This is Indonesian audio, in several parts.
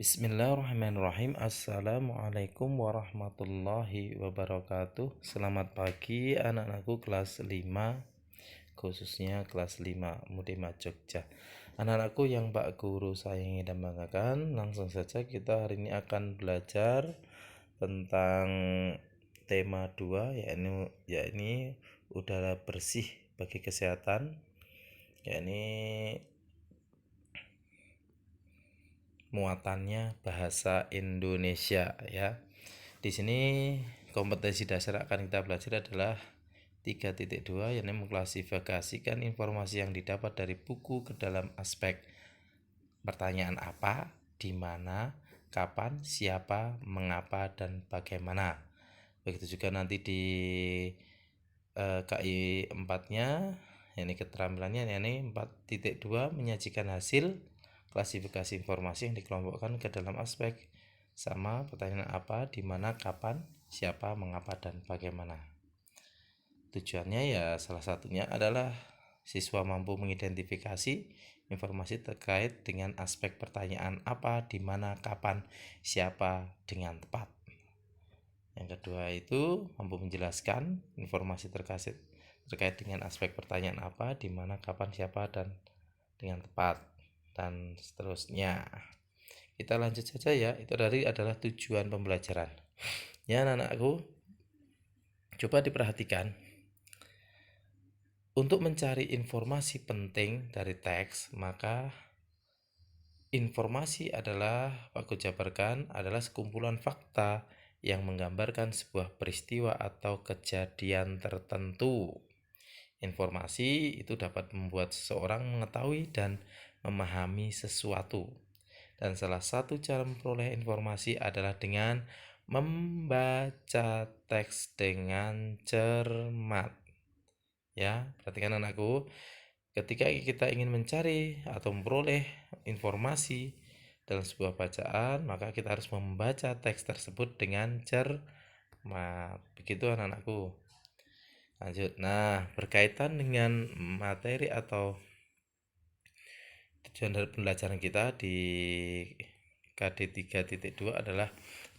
Bismillahirrahmanirrahim. Assalamualaikum warahmatullahi wabarakatuh. Selamat pagi anak-anakku kelas 5, khususnya kelas 5 Mudema Jogja. Anak-anakku yang Pak Guru sayangi dan banggakan, langsung saja kita hari ini akan belajar tentang tema 2, yakni udara bersih bagi kesehatan, yakni muatannya bahasa Indonesia ya. Di sini kompetensi dasar akan kita belajar adalah 3.2, yakni mengklasifikasikan informasi yang didapat dari buku ke dalam aspek pertanyaan apa, di mana, kapan, siapa, mengapa, dan bagaimana. Begitu juga nanti di KI 4-nya, yakni keterampilannya, yakni 4.2 menyajikan hasil klasifikasi informasi yang dikelompokkan ke dalam aspek sama pertanyaan apa, di mana, kapan, siapa, mengapa, dan bagaimana. Tujuannya ya salah satunya adalah siswa mampu mengidentifikasi informasi terkait dengan aspek pertanyaan apa, di mana, kapan, siapa dengan tepat. Yang kedua itu mampu menjelaskan informasi terkait dengan aspek pertanyaan apa, di mana, kapan, siapa, dan dengan tepat, dan seterusnya. Kita lanjut saja ya. Itu adalah tujuan pembelajaran. Ya anak-anakku, coba diperhatikan. Untuk mencari informasi penting dari teks, maka informasi adalah, Pak jabarkan, adalah sekumpulan fakta yang menggambarkan sebuah peristiwa atau kejadian tertentu. Informasi itu dapat membuat seseorang mengetahui dan memahami sesuatu. Dan salah satu cara memperoleh informasi adalah dengan membaca teks dengan cermat. Ya, perhatikan anakku, ketika kita ingin mencari atau memperoleh informasi dalam sebuah bacaan, maka kita harus membaca teks tersebut dengan cermat. Begitu anak-anakku. Lanjut. Nah, berkaitan dengan materi atau tujuan dari pembelajaran kita di KD 3.2 adalah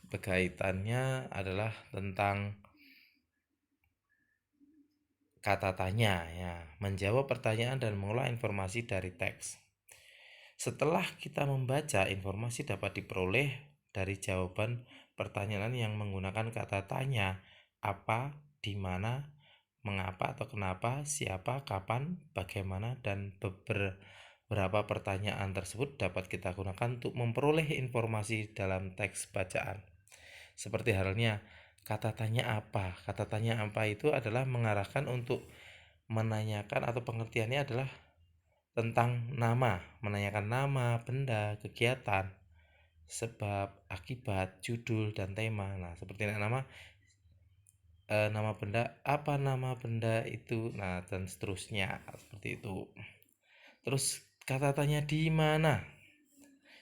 berkaitannya adalah tentang kata tanya ya, menjawab pertanyaan dan mengolah informasi dari teks. Setelah kita membaca, informasi dapat diperoleh dari jawaban pertanyaan yang menggunakan kata tanya, apa, di mana, mengapa atau kenapa, siapa, kapan, bagaimana, dan beberapa pertanyaan tersebut dapat kita gunakan untuk memperoleh informasi dalam teks bacaan. Seperti halnya kata tanya apa. Kata tanya apa itu adalah mengarahkan untuk menanyakan atau pengertiannya adalah tentang nama, menanyakan nama, benda, kegiatan, sebab, akibat, judul, dan tema. Nah, seperti nama nama benda, apa nama benda itu, nah, dan seterusnya, seperti itu. Terus kata tanya di mana?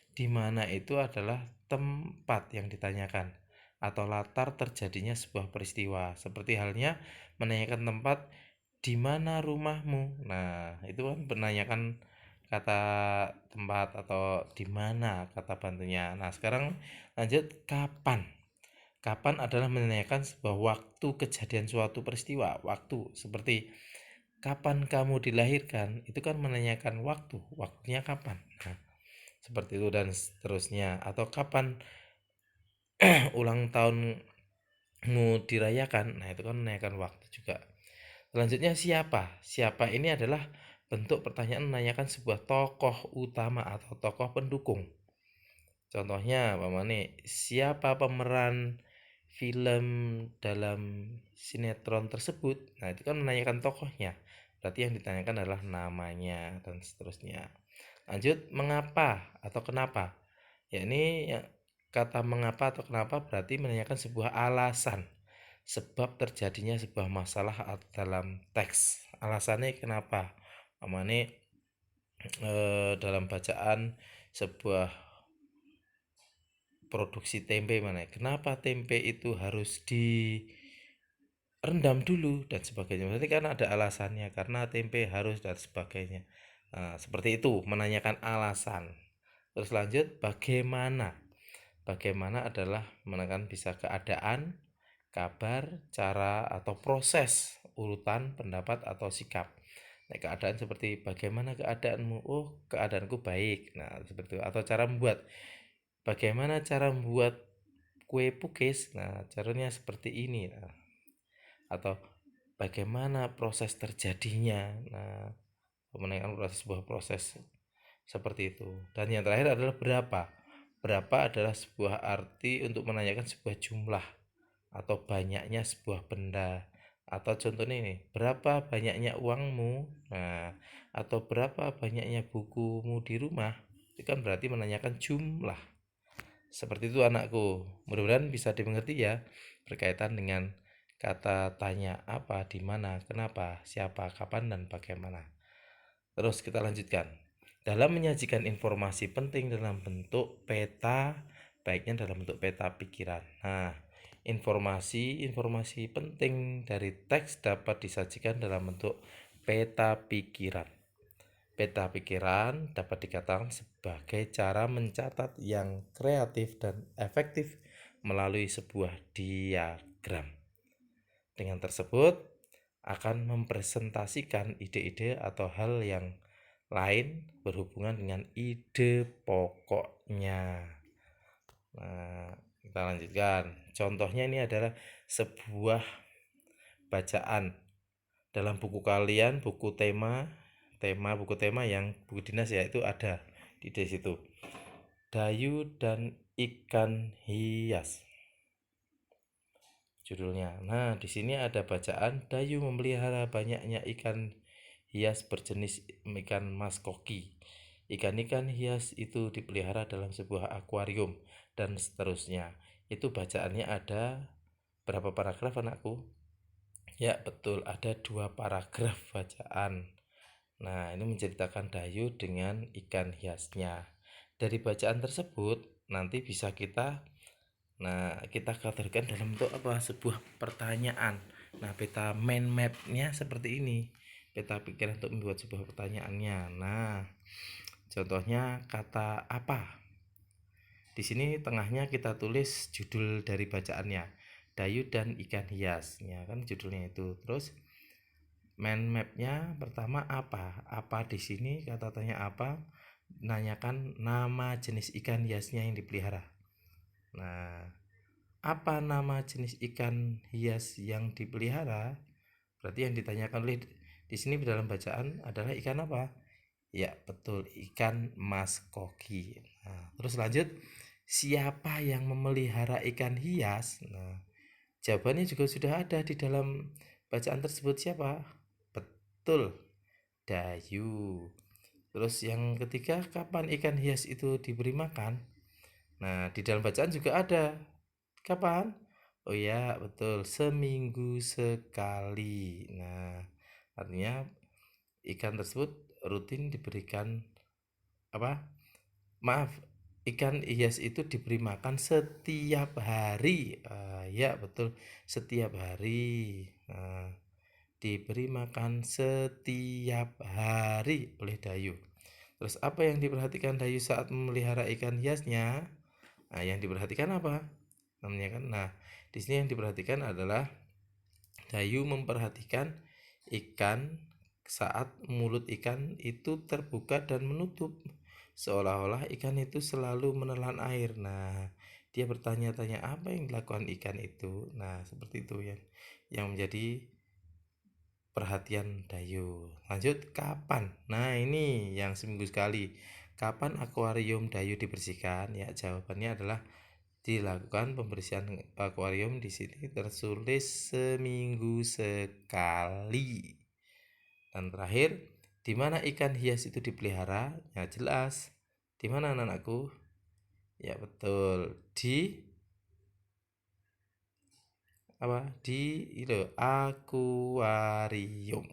Di mana itu adalah tempat yang ditanyakan atau latar terjadinya sebuah peristiwa. Seperti halnya menanyakan tempat, di mana rumahmu. Nah, itu kan menanyakan kata tempat atau di mana kata bantunya. Nah, sekarang lanjut kapan. Kapan adalah menanyakan sebuah waktu kejadian suatu peristiwa, waktu. Seperti kapan kamu dilahirkan, itu kan menanyakan waktu, waktunya kapan. Nah, seperti itu dan seterusnya. Atau kapan ulang tahunmu dirayakan, nah itu kan menanyakan waktu juga. Selanjutnya siapa? Siapa ini adalah bentuk pertanyaan menanyakan sebuah tokoh utama atau tokoh pendukung. Contohnya siapa pemeran film dalam sinetron tersebut? Nah, itu kan menanyakan tokohnya. Berarti yang ditanyakan adalah namanya dan seterusnya. Lanjut, mengapa atau kenapa? Ya, ini kata mengapa atau kenapa berarti menanyakan sebuah alasan sebab terjadinya sebuah masalah dalam teks. Alasannya kenapa? Dalam bacaan sebuah produksi tempe kenapa tempe itu harus direndam dulu dan sebagainya. Berarti kan ada alasannya, karena tempe harus dan sebagainya. Nah, seperti itu, menanyakan alasan. Terus lanjut, bagaimana? Bagaimana adalah menekan bisa keadaan, kabar, cara, atau proses, urutan, pendapat, atau sikap. Nah, keadaan seperti bagaimana keadaanmu? Oh, keadaanku baik. Nah, seperti itu. Atau cara membuat. Bagaimana cara membuat kue pukis? Nah, caranya seperti ini. Nah, atau bagaimana proses terjadinya. Nah, menanyakan sebuah proses seperti itu. Dan yang terakhir adalah berapa. Berapa adalah sebuah arti untuk menanyakan sebuah jumlah atau banyaknya sebuah benda. Atau contohnya ini, berapa banyaknya uangmu? Nah, atau berapa banyaknya bukumu di rumah? Itu kan berarti menanyakan jumlah. Seperti itu anakku. Mudah-mudahan bisa dimengerti ya berkaitan dengan kata tanya apa, di mana, kenapa, siapa, kapan, dan bagaimana. Terus kita lanjutkan. Dalam menyajikan informasi penting dalam bentuk peta, baiknya dalam bentuk peta pikiran. Nah, informasi penting dari teks dapat disajikan dalam bentuk peta pikiran. Peta pikiran dapat dikatakan sebagai cara mencatat yang kreatif dan efektif melalui sebuah diagram. Dengan tersebut akan mempresentasikan ide-ide atau hal yang lain berhubungan dengan ide pokoknya. Nah, kita lanjutkan. Contohnya ini adalah sebuah bacaan dalam buku kalian, buku tema yang buku dinas ya, itu ada di situ. Dayu dan ikan hias. Judulnya. Nah, di sini ada bacaan Dayu memelihara banyaknya ikan hias berjenis ikan mas koki. Ikan-ikan hias itu dipelihara dalam sebuah akuarium dan seterusnya. Itu bacaannya ada berapa paragraf anakku? Ya, betul, ada 2 paragraf bacaan. Nah, ini menceritakan Dayu dengan ikan hiasnya. Dari bacaan tersebut nanti bisa kita kategorikan dalam bentuk apa? Sebuah pertanyaan. Nah, peta mind map-nya seperti ini. Peta pikiran untuk membuat sebuah pertanyaannya. Nah, contohnya kata apa? Di sini tengahnya kita tulis judul dari bacaannya. Dayu dan ikan hias. Ya kan judulnya itu. Terus mind map-nya pertama apa? Apa di sini kata tanya apa? Nanyakan nama jenis ikan hiasnya yang dipelihara. Nah, apa nama jenis ikan hias yang dipelihara? Berarti yang ditanyakan oleh di sini dalam bacaan adalah ikan apa? Ya, betul, ikan mas koki. Nah, terus lanjut, siapa yang memelihara ikan hias? Nah, jawabannya juga sudah ada di dalam bacaan tersebut. Siapa? Betul, Dayu. Terus yang ketiga, kapan ikan hias itu diberi makan? Nah, di dalam bacaan juga ada. Kapan? Oh ya, betul, seminggu sekali. Nah, artinya ikan tersebut rutin diberikan apa? Maaf, ikan hias itu diberi makan setiap hari. Ya, betul, setiap hari. Nah, diberi makan setiap hari oleh Dayu. Terus apa yang diperhatikan Dayu saat memelihara ikan hiasnya? Nah, yang diperhatikan apa? Namanya kan. Nah, di sini yang diperhatikan adalah Dayu memperhatikan ikan saat mulut ikan itu terbuka dan menutup, seolah-olah ikan itu selalu menelan air. Nah, dia bertanya-tanya apa yang dilakukan ikan itu. Nah, seperti itu ya, yang menjadi perhatian Dayu. Lanjut, kapan? Nah, ini yang seminggu sekali. Kapan akuarium Dayu dibersihkan? Ya, jawabannya adalah dilakukan pembersihan akuarium. Di sini tertulis seminggu sekali. Dan terakhir, di mana ikan hias itu dipelihara? Ya jelas. Di mana anak-anakku? Ya betul, di apa? Di itu akuarium.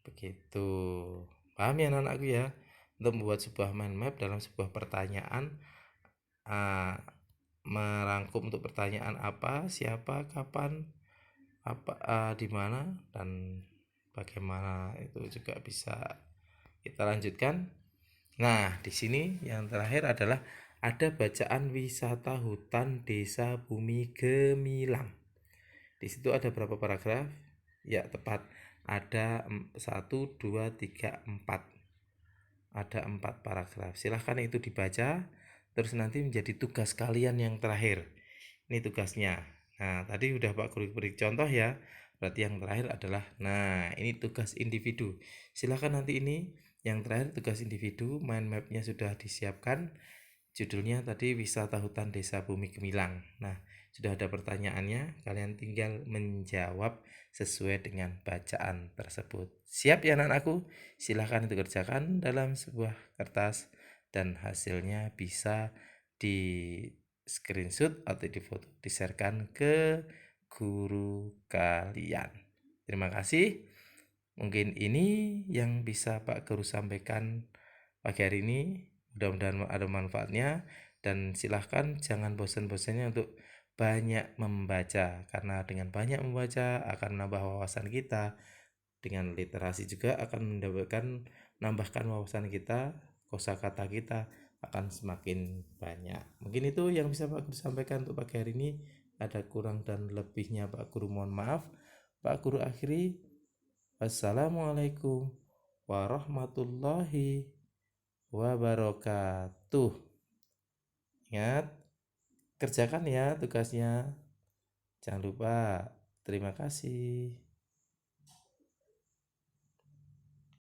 Begitu. Paham ya anak-anakku ya? Untuk membuat sebuah mind map dalam sebuah pertanyaan, uh, merangkum untuk pertanyaan apa, siapa, kapan, apa, di mana, dan bagaimana, itu juga bisa kita lanjutkan. Nah, di sini yang terakhir adalah Ada bacaan wisata hutan desa Bumi Gemilang. Di situ ada berapa paragraf? Ya, tepat. Ada 1, 2, 3, 4. Ada 4 paragraf. Silahkan itu dibaca, terus nanti menjadi tugas kalian yang terakhir. Ini tugasnya. Nah, tadi udah Pak Guru beri contoh ya. Berarti yang terakhir adalah, nah ini tugas individu. Silahkan nanti ini yang terakhir tugas individu, mind mapnya sudah disiapkan. Judulnya tadi wisata hutan desa Bumi Gemilang. Nah, sudah ada pertanyaannya, kalian tinggal menjawab sesuai dengan bacaan tersebut. Siap ya anak-anakku? Silahkan dikerjakan dalam sebuah kertas dan hasilnya bisa di screenshot atau difoto, di-sharekan ke guru kalian. Terima kasih. Mungkin ini yang bisa Pak Guru sampaikan pagi hari ini. Mudah-mudahan ada manfaatnya, dan silahkan jangan bosan-bosannya untuk banyak membaca, karena dengan banyak membaca akan menambah wawasan kita. Dengan literasi juga akan menambahkan wawasan kita, kosakata kita akan semakin banyak. Mungkin itu yang bisa Pak Guru sampaikan untuk pagi hari ini. Ada kurang dan lebihnya Pak Guru mohon maaf. Pak Guru akhiri. Assalamualaikum warahmatullahi wabarakatuh. Ingat, kerjakan ya tugasnya. Jangan lupa. Terima kasih.